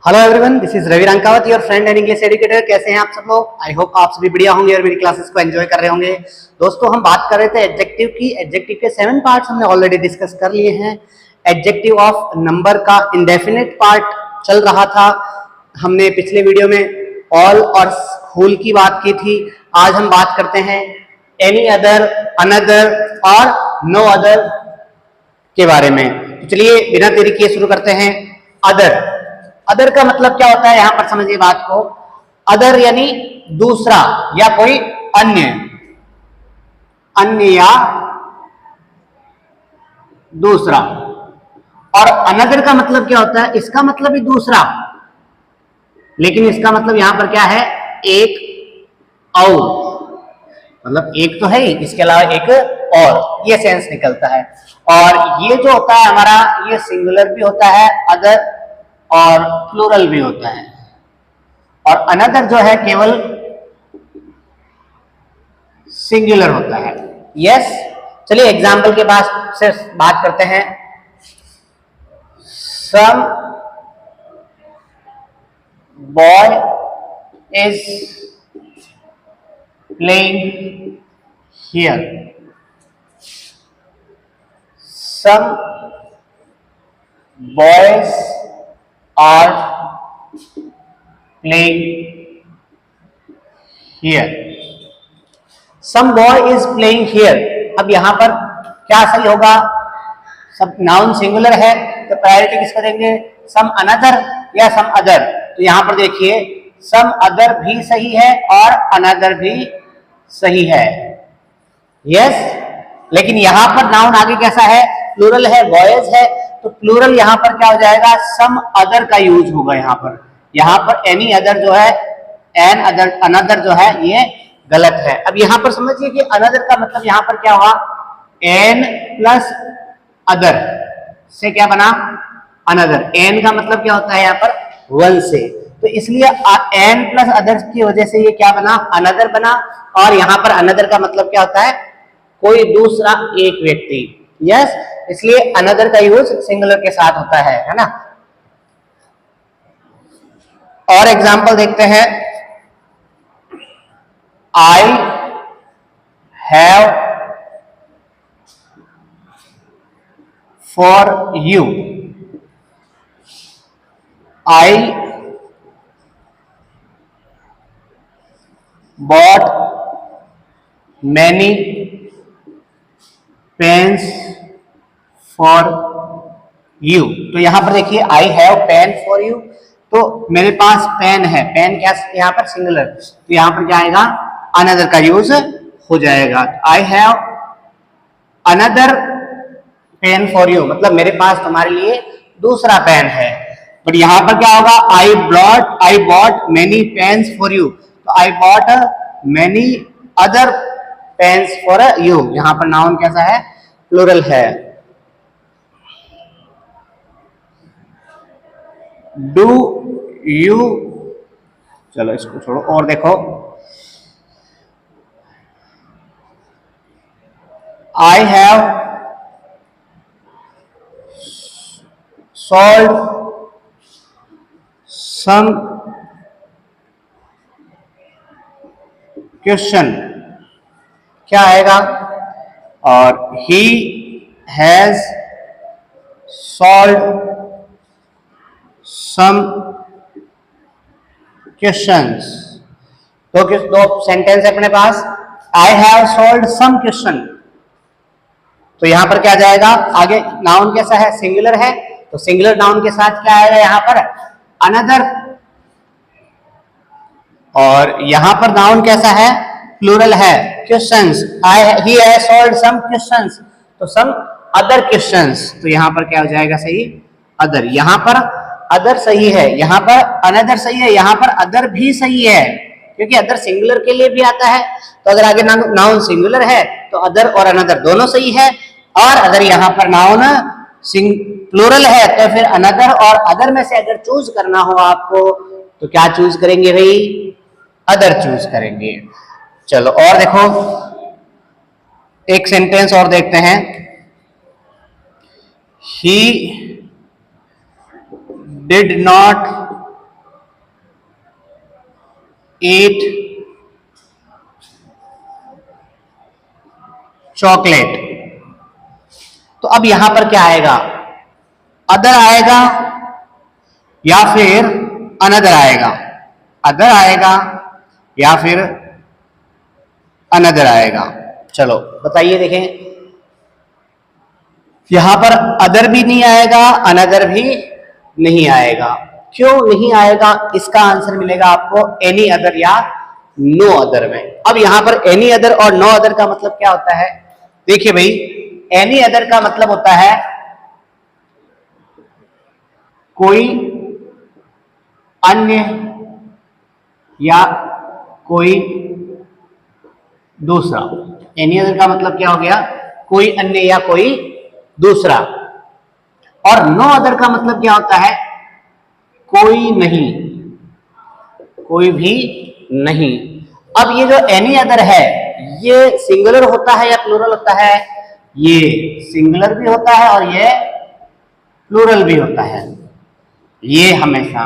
Hello everyone, this is Ravi Rankawat, your friend and English educator. कैसे हैं आप सब लोग? आई होप आप सभी बढ़िया होंगे और मेरी क्लासेस को एंजॉय कर रहे होंगे। दोस्तों, हम बात कर रहे थे एडजेक्टिव की। एडजेक्टिव के 7 पार्ट्स हमने ऑलरेडी डिस्कस कर लिए हैं। एडजेक्टिव ऑफ नंबर का इंडेफिनिट पार्ट चल रहा था। हमने पिछले वीडियो में ऑल और होल की बात की थी। आज हम बात करते हैं एनी अदर, अनदर और नो अदर के बारे में। तो चलिए बिना देरी किए शुरू करते हैं। अदर, अदर का मतलब क्या होता है? यहां पर समझिए बात को। अदर यानी दूसरा या कोई अन्य, अन्य या दूसरा। और अनदर का मतलब क्या होता है? इसका मतलब भी दूसरा, लेकिन इसका मतलब यहां पर क्या है? एक और, मतलब एक तो है ही, इसके अलावा एक और, ये सेंस निकलता है। और ये जो होता है हमारा, ये सिंगुलर भी होता है अदर, और प्लूरल भी होता है। और अनदर जो है केवल सिंगुलर होता है। यस, चलिए एग्जाम्पल के पास से बात करते हैं। Some boy is playing here. Some boys are playing here. Some boy is playing here. अब यहां पर क्या सही होगा? सब नाउन सिंगुलर है तो प्रायोरिटी किसको देंगे? सम अनदर या सम अदर? तो यहां पर देखिए, सम अदर भी सही है और अनदर भी सही है। यस, लेकिन यहां पर नाउन आगे कैसा है? प्लूरल है, बॉयज है, तो प्लूरल यहां पर क्या हो जाएगा? सम अदर का यूज होगा यहां पर एनी अदर जो है, एन अदर, अनदर जो है, ये गलत है। अब यहां पर समझिए कि अनदर का मतलब यहां पर क्या हुआ? एन प्लस अदर से क्या बना? अनदर। एन का मतलब क्या होता है यहां पर? वन से। तो इसलिए एन प्लस अदर की वजह से ये क्या बना? अनदर बना। और यहां पर अनदर का मतलब क्या होता है? कोई दूसरा एक व्यक्ति। यस, इसलिए अनदर का यूज सिंगुलर के साथ होता है ना। और एग्जांपल देखते हैं। I have for you. I bought many pens for you। तो यहां पर देखिए, I have pen for you, तो मेरे पास पेन है। पेन क्या यहां पर? सिंगुलर, तो यहां पर क्या आएगा? अनदर का यूज हो जाएगा। I have another pen for you, मतलब मेरे पास तुम्हारे लिए दूसरा पेन है। बट यहां पर क्या होगा? I bought many pens for you, तो I bought many other pens for you. यहां पर नाउन कैसा है? प्लूरल है। डू यू, चलो इसको छोड़ो और देखो। I have solved some question, क्या आएगा? और he has solved some questions। तो किस दो सेंटेंस है अपने पास? I have solved some question, तो यहां पर क्या जाएगा? आगे नाउन कैसा है? सिंगुलर है, तो सिंगुलर नाउन के साथ क्या आएगा यहां पर? अनदर। और यहां पर नाउन कैसा है? प्लूरल है, questions. He has solved some questions, तो सम अदर क्वेश्चंस, तो यहां पर क्या हो जाएगा सही? अदर। यहां पर अदर सही है, यहां पर अनदर सही है, यहां पर अदर भी सही है, क्योंकि अदर सिंगुलर के लिए भी आता है। तो अगर आगे नाउन सिंगुलर है तो अदर और अनदर दोनों सही है। और अगर यहां पर नाउन प्लूरल है तो फिर अनदर और अदर में से अगर चूज करना हो आपको, तो क्या चूज करेंगे भाई? अदर चूज करेंगे। चलो और देखो, एक सेंटेंस और देखते हैं। ही did not ईट चॉकलेट। तो अब यहां पर क्या आएगा, अदर आएगा या फिर अनदर आएगा, अदर आएगा या फिर अनदर आएगा। चलो बताइए, देखें यहां पर अदर भी नहीं आएगा, अनदर भी नहीं आएगा। क्यों नहीं आएगा, इसका आंसर मिलेगा आपको एनी अदर या नो अदर में। अब यहां पर एनी अदर और नो अदर का मतलब क्या होता है, देखिए भाई, एनी अदर का मतलब होता है कोई अन्य या कोई दूसरा। एनी अदर का मतलब क्या हो गया, कोई अन्य या कोई दूसरा। और नो अदर का मतलब क्या होता है, कोई नहीं, कोई भी नहीं। अब ये जो एनी अदर है ये सिंगुलर होता है या प्लूरल होता है, ये सिंगुलर भी होता है और ये प्लूरल भी होता है। ये हमेशा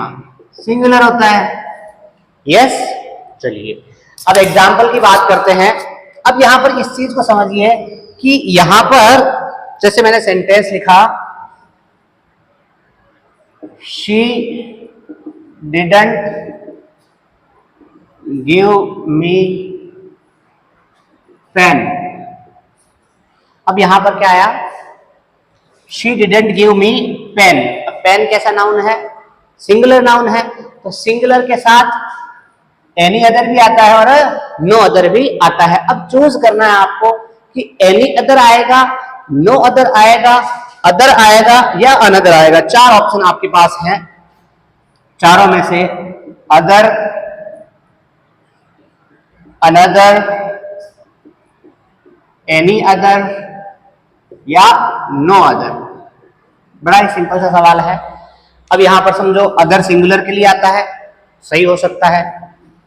सिंगुलर होता है। यस, चलिए अब एग्जाम्पल की बात करते हैं। अब यहां पर इस चीज को समझिए कि यहां पर जैसे मैंने सेंटेंस लिखा, she didn't give me pen. अब यहां पर क्या आया, she didn't give me pen. अब पेन कैसा नाउन है, सिंगुलर नाउन है, तो सिंगुलर के साथ एनी अदर भी आता है और नो अदर भी आता है। अब चूज करना है आपको कि एनी अदर आएगा, नो अदर आएगा, अदर आएगा या अनदर आएगा। चार ऑप्शन आपके पास हैं, चारों में से अदर, अनदर, एनी अदर या नो अदर। बड़ा ही सिंपल सा सवाल है। अब यहां पर समझो अदर सिंगुलर के लिए आता है, सही हो सकता है,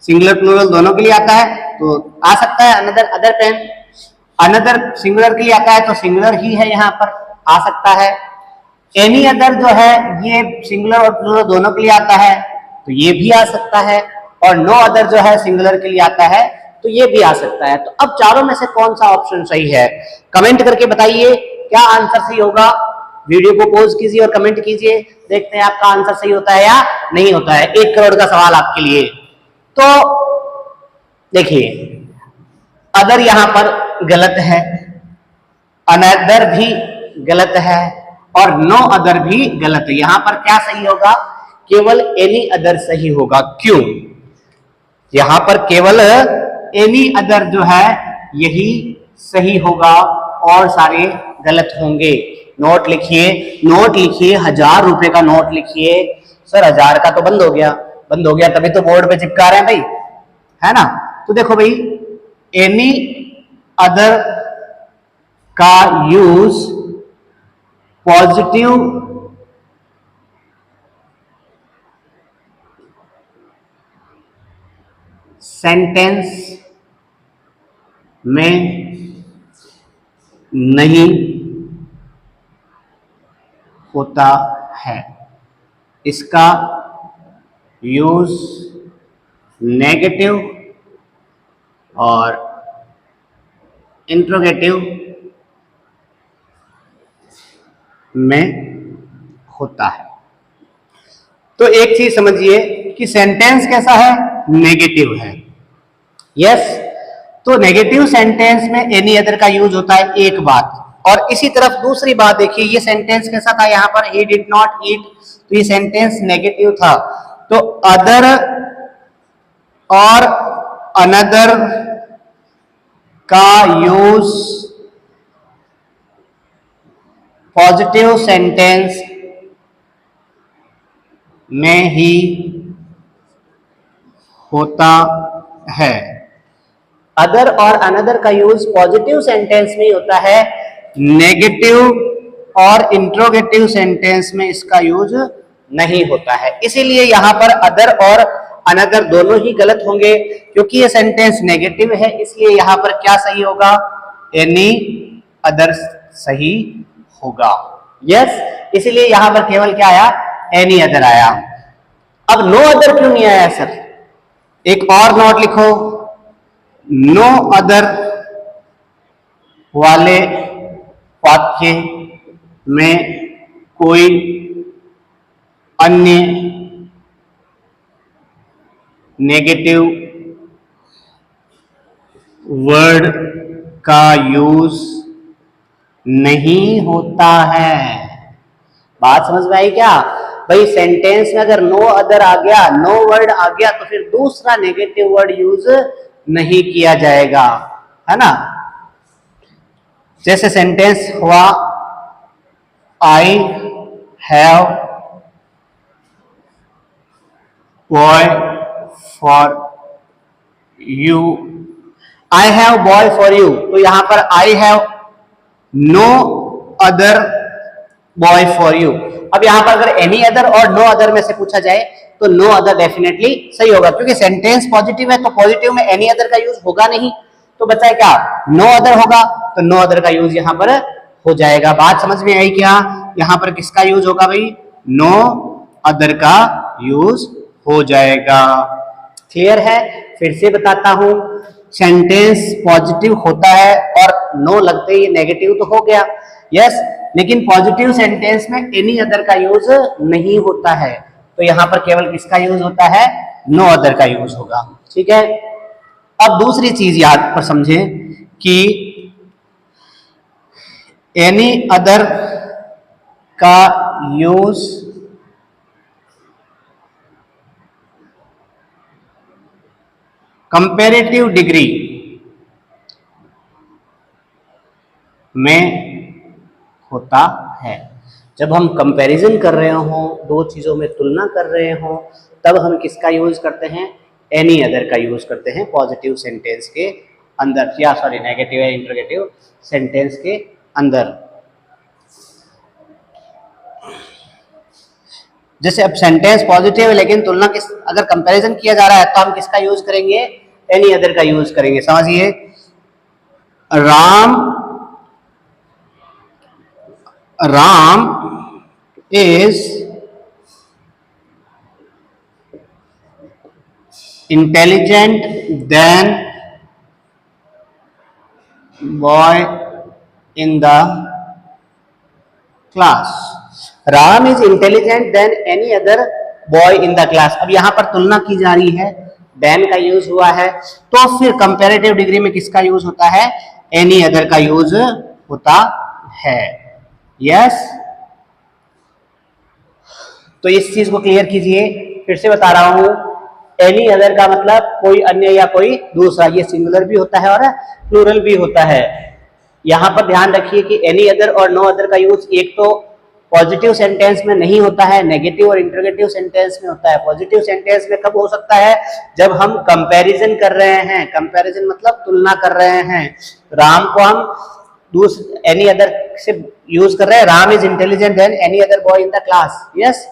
सिंगुलर प्लूरल दोनों के लिए आता है तो आ सकता है another, other pen. Another singular के लिए आता है तो सिंगुलर ही है, यहां पर आ सकता है। एनी अदर जो है ये सिंगुलर और प्लूरल दोनों के लिए आता है तो ये भी आ सकता है। और नो अदर जो है सिंगुलर के लिए आता है तो ये भी आ सकता है। तो अब चारों में से कौन सा ऑप्शन सही है, कमेंट करके बताइए क्या आंसर सही होगा। वीडियो को पॉज कीजिए और कमेंट कीजिए, देखते हैं आपका आंसर सही होता है या नहीं होता है। 1 करोड़ का सवाल आपके लिए। तो देखिए, अदर यहां पर गलत है, अनदर भी गलत है और नो अदर भी गलत है। यहां पर क्या सही होगा, केवल एनी अदर सही होगा। क्यों, यहां पर केवल एनी अदर जो है यही सही होगा और सारे गलत होंगे। नोट लिखिए, नोट लिखिए, 1000 रुपए का नोट लिखिए। सर 1000 का तो बंद हो गया, बंद हो गया तभी तो बोर्ड पे चिपका रहे हैं भाई, है ना। तो देखो भाई, एनी अदर का यूज पॉजिटिव सेंटेंस में नहीं होता है, इसका यूज नेगेटिव और इंट्रोगेटिव में होता है। तो एक चीज समझिए कि सेंटेंस कैसा है, नेगेटिव है। यस, तो नेगेटिव सेंटेंस में एनी अदर का यूज होता है, एक बात। और इसी तरफ दूसरी बात देखिए, ये सेंटेंस कैसा था, यहां पर he did not eat, तो ये सेंटेंस नेगेटिव था। तो अदर और अनदर का यूज पॉजिटिव सेंटेंस में ही होता है। अदर और अनदर का यूज पॉजिटिव सेंटेंस में होता है, नेगेटिव और इंट्रोगेटिव सेंटेंस में इसका यूज नहीं होता है। इसीलिए यहां पर अदर और अनदर दोनों ही गलत होंगे, क्योंकि ये सेंटेंस नेगेटिव है। इसलिए यहां पर क्या सही होगा, एनी अदर सही होगा। यस, इसलिए यहां पर केवल क्या आया, एनी अदर आया। अब नो अदर क्यों नहीं आया सर, एक और नोट लिखो, नो अदर वाले वाक्य में कोई अन्य नेगेटिव वर्ड का यूज नहीं होता है। बात समझ में आई क्या? भाई सेंटेंस में अगर नो अदर आ गया, नो वर्ड आ गया, तो फिर दूसरा नेगेटिव वर्ड यूज नहीं किया जाएगा, है ना। जैसे सेंटेंस हुआ, I have boy for you, I have boy for you, तो यहां पर I have no other boy for you. अब यहां पर अगर एनी अदर और नो अदर में से पूछा जाए तो नो अदर डेफिनेटली सही होगा, क्योंकि सेंटेंस पॉजिटिव है तो पॉजिटिव में एनी अदर का यूज होगा नहीं, तो बचा है क्या, नो अदर होगा, तो नो अदर का यूज यहां पर हो जाएगा। बात समझ में आई क्या? यहां पर किसका यूज होगा भाई, नो अदर का यूज हो जाएगा। क्लियर है? फिर से बताता हूं, सेंटेंस पॉजिटिव होता है और नो लगते ही नेगेटिव तो हो गया, यस, लेकिन पॉजिटिव सेंटेंस में एनी अदर का यूज नहीं होता है, तो यहां पर केवल किसका यूज होता है, नो अदर का यूज होगा। ठीक है। अब दूसरी चीज याद पर समझें कि एनी अदर का यूज कंपैरेटिव डिग्री में होता है। जब हम कंपैरिजन कर रहे हों, दो चीजों में तुलना कर रहे हों, तब हम किसका यूज करते हैं, एनी अदर का यूज करते हैं पॉजिटिव सेंटेंस के अंदर, या सॉरी नेगेटिव या इंटरोगेटिव सेंटेंस के अंदर। जैसे अब सेंटेंस पॉजिटिव है लेकिन तुलना किस, अगर कंपैरिजन किया जा रहा है तो हम किसका यूज करेंगे, एनी अदर का यूज करेंगे। समझिए, Ram is intelligent than boy in the class. Ram is intelligent than any other boy in the class. अब यहां पर तुलना की जा रही है, than का यूज हुआ है, तो फिर कंपैरेटिव डिग्री में किसका यूज होता है, any other का यूज होता है। यस, तो इस चीज को क्लियर कीजिए। फिर से बता रहा हूं, एनी अदर का मतलब कोई अन्य या कोई दूसरा, ये सिंगुलर भी होता है और प्लूरल भी होता है। यहां पर ध्यान रखिए कि एनी अदर और नो अदर का यूज एक तो पॉजिटिव सेंटेंस में नहीं होता है, नेगेटिव और इंटरोगेटिव सेंटेंस में होता है। पॉजिटिव सेंटेंस में कब हो सकता है, जब हम कंपैरिजन कर रहे हैं, कंपैरिजन मतलब तुलना कर रहे हैं। राम को हम एनी अदर से यूज कर रहे हैं, Ram is intelligent then any other boy in the class. Yes,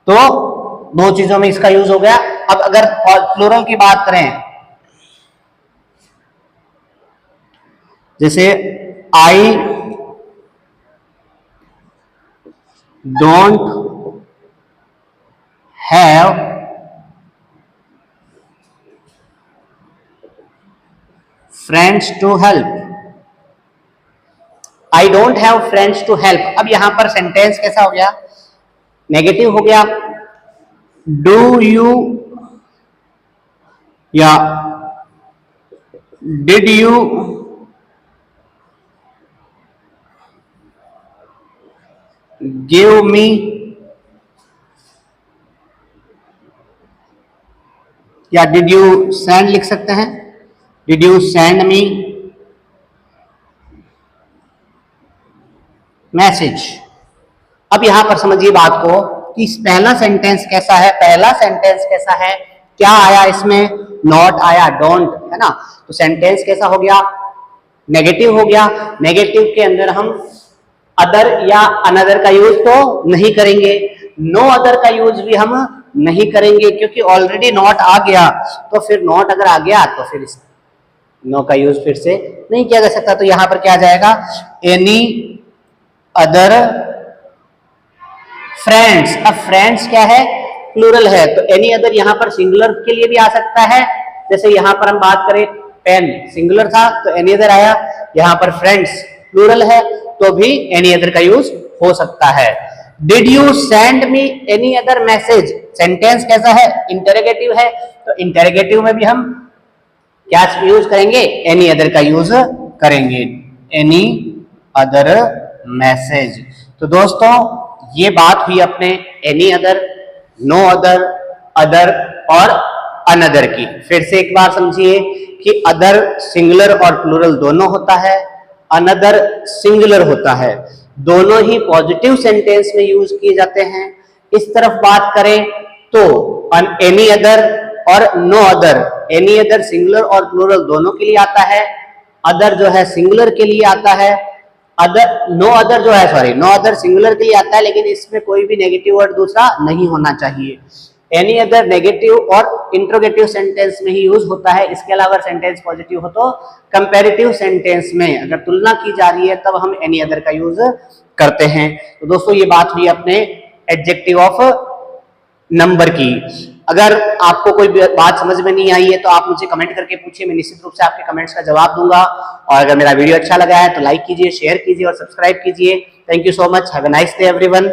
तो दो चीजों में इसका यूज हो गया। अब अगर प्लूरल की बात करें, जैसे I don't have friends to help, I don't have friends to help. अब यहां पर सेंटेंस कैसा हो गया, नेगेटिव हो गया। डू यू या डिड यू गिव मी या डिड यू सेंड लिख सकते हैं, did you send me message. अब यहां पर समझिए बात को कि पहला सेंटेंस कैसा है, पहला सेंटेंस कैसा है, क्या आया इसमें, नॉट आया, डोंट, है ना। तो सेंटेंस कैसा हो गया, नेगेटिव हो गया। नेगेटिव के अंदर हम अदर या अनदर का यूज तो नहीं करेंगे, नो अदर का यूज भी हम नहीं करेंगे, क्योंकि ऑलरेडी नॉट आ गया। तो फिर नॉट अगर आ गया तो फिर नो का यूज फिर से नहीं किया जा सकता। तो यहां पर क्या आ जाएगा, एनी अदर फ्रेंड्स। अब फ्रेंड्स क्या है, प्लूरल है तो एनी अदर यहाँ पर सिंगुलर के लिए भी आ सकता है। जैसे यहाँ पर हम बात करें पेन सिंगुलर था तो एनी अदर आया, यहाँ पर फ्रेंड्स प्लूरल है तो भी एनी अदर का यूज हो सकता है। Did you send me any other message, sentence कैसा है, इंटरोगेटिव है, तो इंटरोगेटिव में भी हम क्या यूज करेंगे, एनी अदर का यूज करेंगे, एनी अदर मैसेज। तो दोस्तों ये बात हुई अपने any other, no other, other और अनदर की। फिर से एक बार समझिए कि अदर सिंगुलर और प्लूरल दोनों होता है, अनदर सिंगुलर होता है, दोनों ही पॉजिटिव सेंटेंस में यूज किए जाते हैं। इस तरफ बात करें तो एनी अदर और no other, any other singular और प्लूरल दोनों के लिए आता है, अदर जो है सिंगुलर के लिए आता है, नो अदर जो है सॉरी नो अदर सिंगुलर के लिए आता है, लेकिन इसमें कोई भी नेगेटिव वर्ड दूसरा नहीं होना चाहिए। एनी अदर नेगेटिव और इंट्रोगेटिव सेंटेंस में ही यूज होता है, इसके अलावा सेंटेंस पॉजिटिव हो तो कंपैरेटिव सेंटेंस में अगर तुलना की जा रही है तब हम एनी अदर का यूज करते हैं। तो दोस्तों ये बात हुई अपने एडजेक्टिव ऑफ नंबर की। अगर आपको कोई बात समझ में नहीं आई है तो आप मुझे कमेंट करके पूछिए, मैं निश्चित रूप से आपके कमेंट्स का जवाब दूंगा। और अगर मेरा वीडियो अच्छा लगा है तो लाइक कीजिए, शेयर कीजिए और सब्सक्राइब कीजिए। Thank you so much, have a nice day everyone.